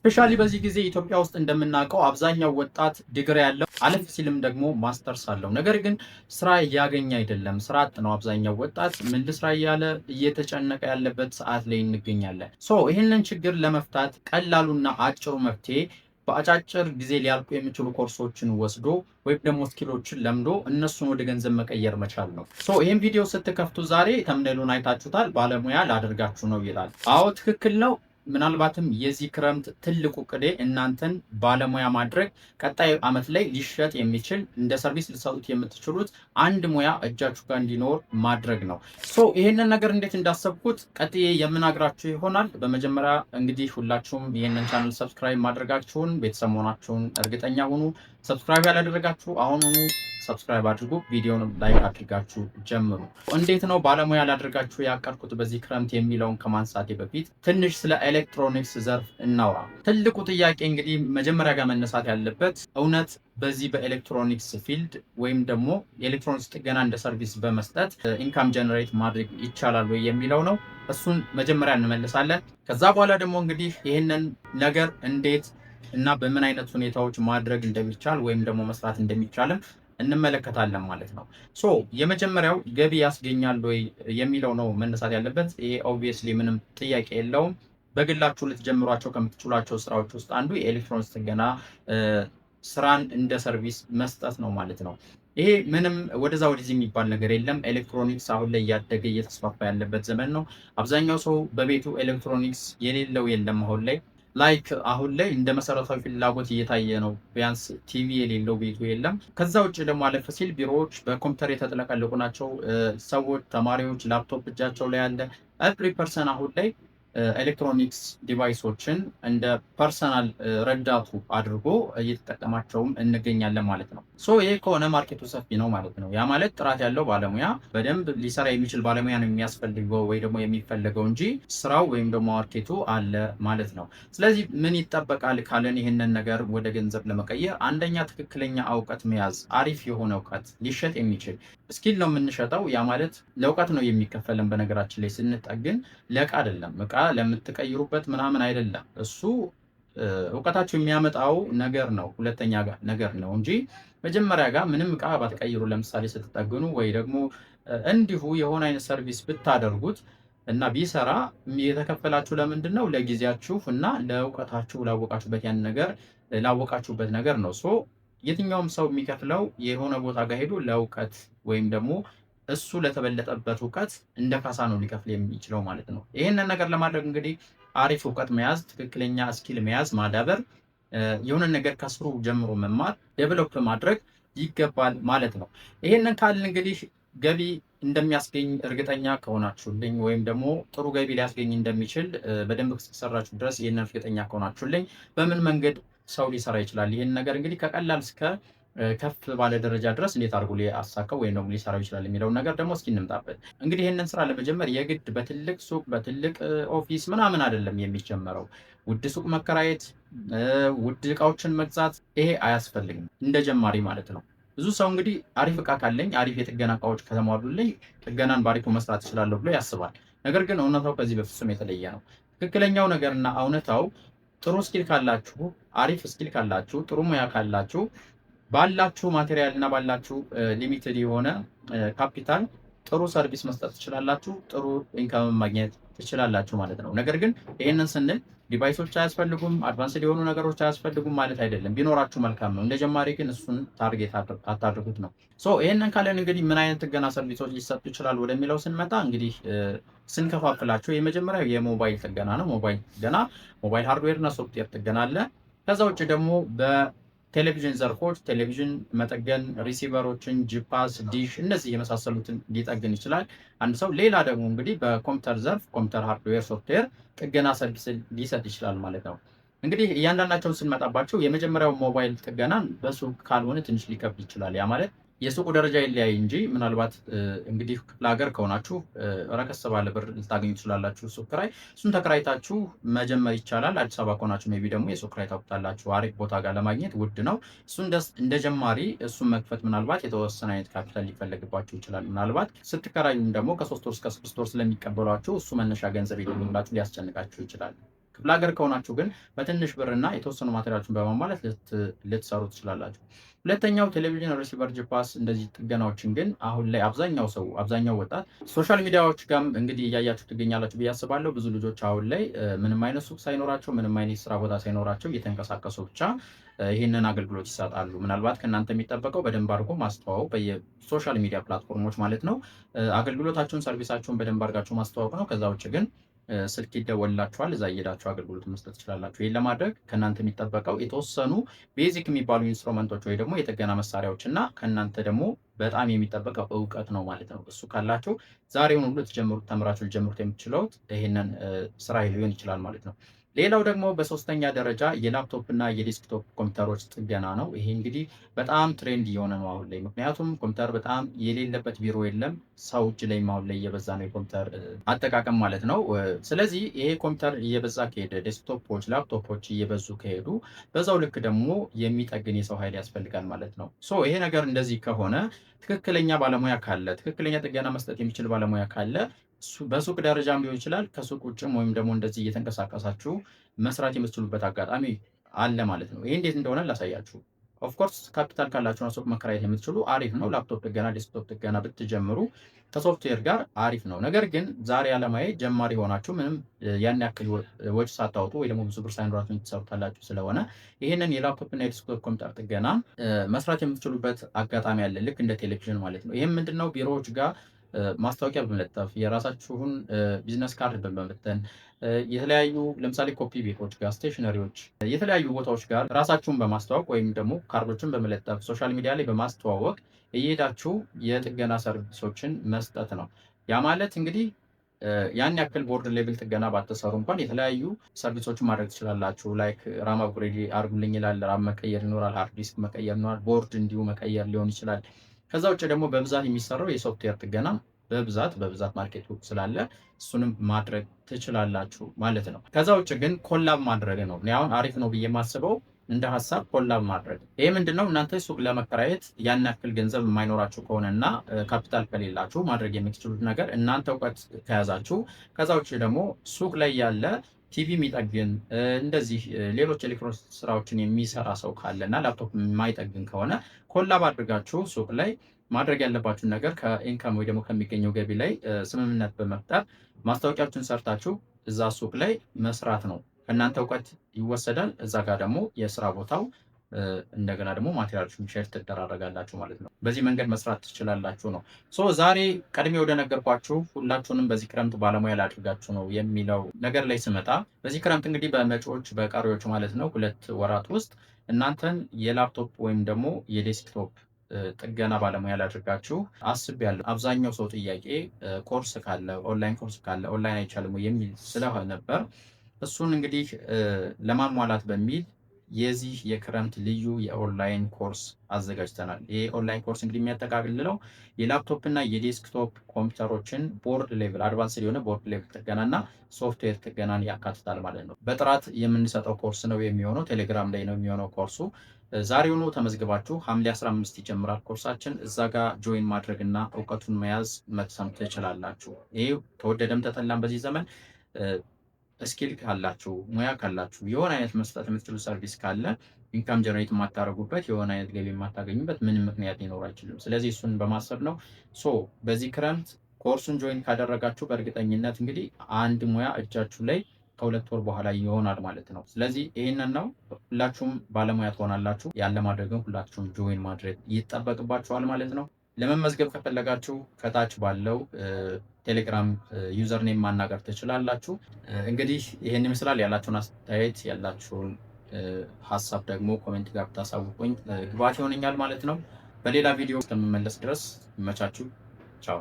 ስፔሻሊ በዚህ ጊዜ ኢትዮጵያ ውስጥ እንደምናውቀው አብዛኛው ወጣት ዲግሪ ያለው አለፍ ሲልም ደግሞ ማስተርስ አለው። ነገር ግን ስራ እያገኘ አይደለም። ስራ አጥ ነው አብዛኛው ወጣት። ምን ልስራ እያለ እየተጨነቀ ያለበት ሰዓት ላይ እንገኛለን። ይህንን ችግር ለመፍታት ቀላሉና አጭሩ መፍትሄ በአጫጭር ጊዜ ሊያልቁ የሚችሉ ኮርሶችን ወስዶ ወይም ደግሞ ስኪሎችን ለምዶ እነሱን ወደ ገንዘብ መቀየር መቻል ነው። ይህን ቪዲዮ ስትከፍቱ ዛሬ ተምኔሉን አይታችሁታል። ባለሙያ ላደርጋችሁ ነው ይላል። አዎ ትክክል ነው። ምናልባትም የዚህ ክረምት ትልቁ ቅዴ እናንተን ባለሙያ ማድረግ፣ ቀጣይ ዓመት ላይ ሊሸጥ የሚችል እንደ ሰርቪስ ልትሰጡት የምትችሉት አንድ ሙያ እጃችሁ ጋር እንዲኖር ማድረግ ነው። ይህንን ነገር እንዴት እንዳሰብኩት ቀጥዬ የምናግራችሁ ይሆናል። በመጀመሪያ እንግዲህ ሁላችሁም ይህንን ቻናል ሰብስክራይብ ማድረጋችሁን ቤተሰብ መሆናችሁን እርግጠኛ ሁኑ። ሰብስክራይብ ያላደረጋችሁ አሁኑኑ ሰብስክራይብ አድርጉ። ቪዲዮውን ላይክ አድርጋችሁ ጀምሩ። እንዴት ነው ባለሙያ ላደርጋችሁ ያቀድኩት በዚህ ክረምት የሚለውን ከማንሳቴ በፊት ትንሽ ስለ ኤሌክትሮኒክስ ዘርፍ እናውራ። ትልቁ ጥያቄ እንግዲህ መጀመሪያ ጋር መነሳት ያለበት እውነት በዚህ በኤሌክትሮኒክስ ፊልድ ወይም ደግሞ የኤሌክትሮኒክስ ጥገና እንደ ሰርቪስ በመስጠት ኢንካም ጀነሬት ማድረግ ይቻላል ወይ የሚለው ነው። እሱን መጀመሪያ እንመልሳለን። ከዛ በኋላ ደግሞ እንግዲህ ይህንን ነገር እንዴት እና በምን አይነት ሁኔታዎች ማድረግ እንደሚቻል ወይም ደግሞ መስራት እንደሚቻልም እንመለከታለን ማለት ነው። የመጀመሪያው ገቢ ያስገኛል ወይ የሚለው ነው መነሳት ያለበት። ይሄ ኦብቪየስሊ ምንም ጥያቄ የለውም። በግላችሁ ልትጀምሯቸው ከምትችሏቸው ስራዎች ውስጥ አንዱ የኤሌክትሮኒክስ ጥገና ስራን እንደ ሰርቪስ መስጠት ነው ማለት ነው። ይሄ ምንም ወደዛ ወደዚህ የሚባል ነገር የለም። ኤሌክትሮኒክስ አሁን ላይ እያደገ እየተስፋፋ ያለበት ዘመን ነው። አብዛኛው ሰው በቤቱ ኤሌክትሮኒክስ የሌለው የለም አሁን ላይ አሁን ላይ እንደ መሰረታዊ ፍላጎት እየታየ ነው። ቢያንስ ቲቪ የሌለው ቤቱ የለም። ከዛ ውጭ ደግሞ አለፈ ሲል ቢሮዎች በኮምፒውተር የተጠለቀለቁ ናቸው። ሰዎች፣ ተማሪዎች ላፕቶፕ እጃቸው ላይ ያለ ኤቭሪ ፐርሰን አሁን ላይ ኤሌክትሮኒክስ ዲቫይሶችን እንደ ፐርሰናል ረዳቱ አድርጎ እየተጠቀማቸውም እንገኛለን ማለት ነው። ይሄ ከሆነ ማርኬቱ ሰፊ ነው ማለት ነው። ያ ማለት ጥራት ያለው ባለሙያ በደንብ ሊሰራ የሚችል ባለሙያ ነው የሚያስፈልገው ወይ ደግሞ የሚፈለገው እንጂ ስራው ወይም ደግሞ ማርኬቱ አለ ማለት ነው። ስለዚህ ምን ይጠበቃል ካለን ይህንን ነገር ወደ ገንዘብ ለመቀየር አንደኛ ትክክለኛ እውቀት መያዝ፣ አሪፍ የሆነ እውቀት ሊሸጥ የሚችል ስኪል ነው የምንሸጠው። ያ ማለት ለእውቀት ነው የሚከፈለን። በነገራችን ላይ ስንጠግን ለእቃ አይደለም፣ እቃ ለምትቀይሩበት ምናምን አይደለም። እሱ እውቀታችሁ የሚያመጣው ነገር ነው፣ ሁለተኛ ነገር ነው እንጂ መጀመሪያ ጋር ምንም እቃ ባትቀይሩ፣ ለምሳሌ ስትጠግኑ ወይ ደግሞ እንዲሁ የሆነ አይነት ሰርቪስ ብታደርጉት እና ቢሰራ የተከፈላችሁ ለምንድን ነው? ለጊዜያችሁ እና ለእውቀታችሁ ላወቃችሁበት ያን ነገር ላወቃችሁበት ነገር ነው። የትኛውም ሰው የሚከፍለው የሆነ ቦታ ጋር ሄዶ ለእውቀት ወይም ደግሞ እሱ ለተበለጠበት እውቀት እንደ ካሳ ነው ሊከፍል የሚችለው ማለት ነው። ይህንን ነገር ለማድረግ እንግዲህ አሪፍ እውቀት መያዝ፣ ትክክለኛ ስኪል መያዝ፣ ማዳበር፣ የሆነ ነገር ከስሩ ጀምሮ መማር፣ ዴቨሎፕ ማድረግ ይገባል ማለት ነው። ይህንን ካልን እንግዲህ ገቢ እንደሚያስገኝ እርግጠኛ ከሆናችሁልኝ ወይም ደግሞ ጥሩ ገቢ ሊያስገኝ እንደሚችል በደንብ እስከሰራችሁ ድረስ ይህንን እርግጠኛ ከሆናችሁልኝ በምን መንገድ ሰው ሊሰራ ይችላል? ይህን ነገር እንግዲህ ከቀላል እስከ ከፍ ባለ ደረጃ ድረስ እንዴት አድርጎ ሊያሳካው ወይም ደግሞ ሊሰራው ይችላል የሚለውን ነገር ደግሞ እስኪ እንምጣበት። እንግዲህ ይህንን ስራ ለመጀመር የግድ በትልቅ ሱቅ በትልቅ ኦፊስ ምናምን አይደለም የሚጀመረው። ውድ ሱቅ መከራየት፣ ውድ እቃዎችን መግዛት ይሄ አያስፈልግም እንደ ጀማሪ ማለት ነው። ብዙ ሰው እንግዲህ አሪፍ እቃ ካለኝ አሪፍ የጥገና እቃዎች ከተሟሉልኝ ጥገናን ባሪፉ መስራት እችላለሁ ብሎ ያስባል። ነገር ግን እውነታው ከዚህ በፍጹም የተለየ ነው። ትክክለኛው ነገርና እውነታው ጥሩ ስኪል ካላችሁ፣ አሪፍ ስኪል ካላችሁ፣ ጥሩ ሙያ ካላችሁ ባላችሁ ማቴሪያል እና ባላችሁ ሊሚትድ የሆነ ካፒታል ጥሩ ሰርቪስ መስጠት ትችላላችሁ፣ ጥሩ ኢንካም ማግኘት ትችላላችሁ ማለት ነው። ነገር ግን ይህንን ስንል ዲቫይሶች አያስፈልጉም፣ አድቫንስድ የሆኑ ነገሮች አያስፈልጉም ማለት አይደለም። ቢኖራችሁ መልካም ነው። እንደ ጀማሪ ግን እሱን ታርጌት አታድርጉት ነው። ይህንን ካለን እንግዲህ ምን አይነት ጥገና ሰርቪሶች ሊሰጡ ይችላል ወደሚለው ስንመጣ እንግዲህ ስንከፋፍላቸው የመጀመሪያው የሞባይል ጥገና ነው። ሞባይል ጥገና ሞባይል ሃርድዌር እና ሶፍትዌር ጥገና አለ። ከዛ ውጭ ደግሞ ቴሌቪዥን ዘርፎች ቴሌቪዥን መጠገን፣ ሪሲቨሮችን፣ ጂፓስ፣ ዲሽ እነዚህ የመሳሰሉትን ሊጠግን ይችላል አንድ ሰው። ሌላ ደግሞ እንግዲህ በኮምፒውተር ዘርፍ ኮምፒውተር ሃርድዌር፣ ሶፍትዌር ጥገና ሰርቪስ ሊሰጥ ይችላል ማለት ነው። እንግዲህ እያንዳንዳቸውን ስንመጣባቸው የመጀመሪያው ሞባይል ጥገናን በሱቅ ካልሆነ ትንሽ ሊከብድ ይችላል። ያ ማለት የሱቁ ደረጃ ይለያይ እንጂ ምናልባት እንግዲህ ክፍለ ሀገር ከሆናችሁ ረከስ ባለ ብር ልታገኙ ትችላላችሁ ሱቅ ክራይ። እሱን ተከራይታችሁ መጀመር ይቻላል። አዲስ አበባ ከሆናችሁ ሜይ ቢ ደግሞ የሱቅ ክራይ ታውቁታላችሁ። አሪፍ ቦታ ጋር ለማግኘት ውድ ነው። እሱን እንደ ጀማሪ እሱን መክፈት ምናልባት የተወሰነ አይነት ካፒታል ሊፈለግባችሁ ይችላል። ምናልባት ስትከራዩም ደግሞ ከ3 ወር እስከ 6 ወር ስለሚቀበሏችሁ እሱ መነሻ ገንዘብ ይደውላችሁ ሊያስጨንቃችሁ ይችላል። ክፍለ ሀገር ከሆናችሁ ግን በትንሽ ብርና የተወሰኑ ማቴሪያሎችን በማሟላት ልትሰሩ ትችላላችሁ። ሁለተኛው ቴሌቪዥን ሪሲቨር ጂፓስ እንደዚህ ጥገናዎችን ግን አሁን ላይ አብዛኛው ወጣት ሶሻል ሚዲያዎች ጋርም እንግዲህ እያያችሁ ትገኛላችሁ ብዬ አስባለሁ። ብዙ ልጆች አሁን ላይ ምንም አይነት ሱቅ ሳይኖራቸው ምንም አይነት ስራ ቦታ ሳይኖራቸው እየተንቀሳቀሱ ብቻ ይህንን አገልግሎት ይሰጣሉ። ምናልባት ከእናንተ የሚጠበቀው በደንብ አድርጎ ማስተዋወቅ በየሶሻል ሚዲያ ፕላትፎርሞች ማለት ነው። አገልግሎታችሁን ሰርቪሳችሁን በደንብ አድርጋችሁ ማስተዋወቅ ነው። ከዛ ውጭ ግን ስልክ ይደወልላችኋል፣ እዛ እየሄዳችሁ አገልግሎት መስጠት ትችላላችሁ። ይህን ለማድረግ ከእናንተ የሚጠበቀው የተወሰኑ ቤዚክ የሚባሉ ኢንስትሩመንቶች ወይ ደግሞ የጥገና መሳሪያዎች እና ከእናንተ ደግሞ በጣም የሚጠበቀው እውቀት ነው ማለት ነው። እሱ ካላችሁ ዛሬውን ሁሉ ተምራችሁ ልጀምሩት የምትችሉት ይህንን ስራ ሊሆን ይችላል ማለት ነው። ሌላው ደግሞ በሶስተኛ ደረጃ የላፕቶፕ እና የዴስክቶፕ ኮምፒውተሮች ጥገና ነው። ይሄ እንግዲህ በጣም ትሬንድ እየሆነ ነው አሁን ላይ። ምክንያቱም ኮምፒውተር በጣም የሌለበት ቢሮ የለም። ሰው እጅ ላይ አሁን ላይ እየበዛ ነው የኮምፒውተር አጠቃቀም ማለት ነው። ስለዚህ ይሄ ኮምፒውተር እየበዛ ከሄደ ዴስክቶፖች፣ ላፕቶፖች እየበዙ ከሄዱ በዛው ልክ ደግሞ የሚጠግን የሰው ኃይል ያስፈልጋል ማለት ነው። ይሄ ነገር እንደዚህ ከሆነ ትክክለኛ ባለሙያ ካለ፣ ትክክለኛ ጥገና መስጠት የሚችል ባለሙያ ካለ በሱቅ ደረጃም ሊሆን ይችላል፣ ከሱቅ ውጭም ወይም ደግሞ እንደዚህ እየተንቀሳቀሳችሁ መስራት የምትችሉበት አጋጣሚ አለ ማለት ነው። ይሄ እንዴት እንደሆነ ላሳያችሁ። ኦፍኮርስ ካፒታል ካላችሁና ሱቅ መከራየት የምትችሉ አሪፍ ነው። ላፕቶፕ ጥገና፣ ዴስክቶፕ ጥገና ብትጀምሩ ከሶፍትዌር ጋር አሪፍ ነው። ነገር ግን ዛሬ አለማዬ ጀማሪ ሆናችሁ ምንም ያን ያክል ወጪ ሳታወጡ ወይ ደግሞ ብዙ ብር ሳይኖራችሁ ትሰሩታላችሁ ስለሆነ ይህንን የላፕቶፕ እና የዴስክቶፕ ኮምፒውተር ጥገና መስራት የምትችሉበት አጋጣሚ አለ፣ ልክ እንደ ቴሌቪዥን ማለት ነው። ይህም ምንድነው ቢሮዎች ጋር ማስታወቂያ በመለጠፍ የራሳችሁን ቢዝነስ ካርድ በመበተን የተለያዩ ለምሳሌ ኮፒ ቤቶች ጋር፣ ስቴሽነሪዎች፣ የተለያዩ ቦታዎች ጋር ራሳችሁን በማስተዋወቅ ወይም ደግሞ ካርዶችን በመለጠፍ ሶሻል ሚዲያ ላይ በማስተዋወቅ እየሄዳችሁ የጥገና ሰርቪሶችን መስጠት ነው። ያ ማለት እንግዲህ ያን ያክል ቦርድ ሌቭል ጥገና ባትሰሩ እንኳን የተለያዩ ሰርቪሶችን ማድረግ ትችላላችሁ። ላይክ ራም አፕግሬድ አድርጉልኝ ይላል። ራም መቀየር ይኖራል፣ ሃርድ ዲስክ መቀየር ይኖራል፣ ቦርድ እንዲሁ መቀየር ሊሆን ይችላል። ከዛ ውጭ ደግሞ በብዛት የሚሰራው የሶፍትዌር ጥገና በብዛት ማርኬት ውስጥ ስላለ እሱንም ማድረግ ትችላላችሁ ማለት ነው። ከዛ ውጭ ግን ኮላብ ማድረግ ነው። እኔ አሁን አሪፍ ነው ብዬ የማስበው እንደ ሀሳብ ኮላብ ማድረግ። ይሄ ምንድነው? እናንተ ሱቅ ለመከራየት ያን ያክል ገንዘብ የማይኖራችሁ ከሆነና ካፒታል ከሌላችሁ ማድረግ የምትችሉት ነገር እናንተ እውቀት ከያዛችሁ፣ ከዛ ውጭ ደግሞ ሱቅ ላይ ያለ ቲቪ የሚጠግን እንደዚህ ሌሎች ኤሌክትሮኒክስ ስራዎችን የሚሰራ ሰው ካለ እና ላፕቶፕ የማይጠግን ከሆነ ኮላብ አድርጋችሁ ሱቅ ላይ ማድረግ ያለባችሁን ነገር ከኢንካም ወይ ደግሞ ከሚገኘው ገቢ ላይ ስምምነት በመፍጠር ማስታወቂያዎችን ሰርታችሁ እዛ ሱቅ ላይ መስራት ነው። ከእናንተ እውቀት ይወሰዳል። እዛ ጋር ደግሞ የስራ ቦታው እንደገና ደግሞ ማቴሪያሎችን ሼር ትደራረጋላችሁ ማለት ነው። በዚህ መንገድ መስራት ትችላላችሁ ነው። ዛሬ ቀድሜ ወደ ነገርኳችሁ ሁላችሁንም በዚህ ክረምት ባለሙያ ላድርጋችሁ ነው የሚለው ነገር ላይ ስመጣ በዚህ ክረምት እንግዲህ በቀሪዎቹ ማለት ነው 2 ወራት ውስጥ እናንተን የላፕቶፕ ወይም ደግሞ የዴስክቶፕ ጥገና ባለሙያ ላድርጋችሁ አስቤያለሁ። አብዛኛው ሰው ጥያቄ ኮርስ ካለ ኦንላይን ኮርስ ካለ ኦንላይን አይቻልም የሚል ስለሆነ ነበር። እሱን እንግዲህ ለማሟላት በሚል የዚህ የክረምት ልዩ የኦንላይን ኮርስ አዘጋጅተናል። ይህ ኦንላይን ኮርስ እንግዲህ የሚያጠቃልለው የላፕቶፕ እና የዴስክቶፕ ኮምፒውተሮችን ቦርድ ሌቭል አድቫንስድ የሆነ ቦርድ ሌቭል ጥገናና ሶፍትዌር ጥገናን ያካትታል ማለት ነው። በጥራት የምንሰጠው ኮርስ ነው የሚሆነው። ቴሌግራም ላይ ነው የሚሆነው ኮርሱ። ዛሬውኑ ተመዝግባችሁ ሐምሌ 15 ይጀምራል ኮርሳችን። እዛ ጋር ጆይን ማድረግና እውቀቱን መያዝ መቅሰም ትችላላችሁ። ይህ ተወደደም ተጠላም በዚህ ዘመን ስኪል ካላችሁ ሙያ ካላችሁ የሆነ አይነት መስጠት የምትችሉ ሰርቪስ ካለ ኢንካም ጀነሬት የማታደርጉበት የሆነ አይነት ገቢ የማታገኙበት ምንም ምክንያት ሊኖር አይችልም። ስለዚህ እሱን በማሰብ ነው። በዚህ ክረምት ኮርሱን ጆይን ካደረጋችሁ በእርግጠኝነት እንግዲህ አንድ ሙያ እጃችሁ ላይ ከ2 ወር በኋላ ይሆናል ማለት ነው። ስለዚህ ይህንን ነው ሁላችሁም ባለሙያ ትሆናላችሁ። ያለ ማድረግም ሁላችሁም ጆይን ማድረግ ይጠበቅባችኋል ማለት ነው። ለመመዝገብ ከፈለጋችሁ ከታች ባለው ቴሌግራም ዩዘር ኔም ማናገር ትችላላችሁ። እንግዲህ ይህን ይመስላል። ያላችሁን አስተያየት ያላችሁን ሀሳብ ደግሞ ኮሜንት ጋር ብታሳውቁኝ ግባት ይሆነኛል ማለት ነው። በሌላ ቪዲዮ እስከምመለስ ድረስ ይመቻችሁ። ቻው።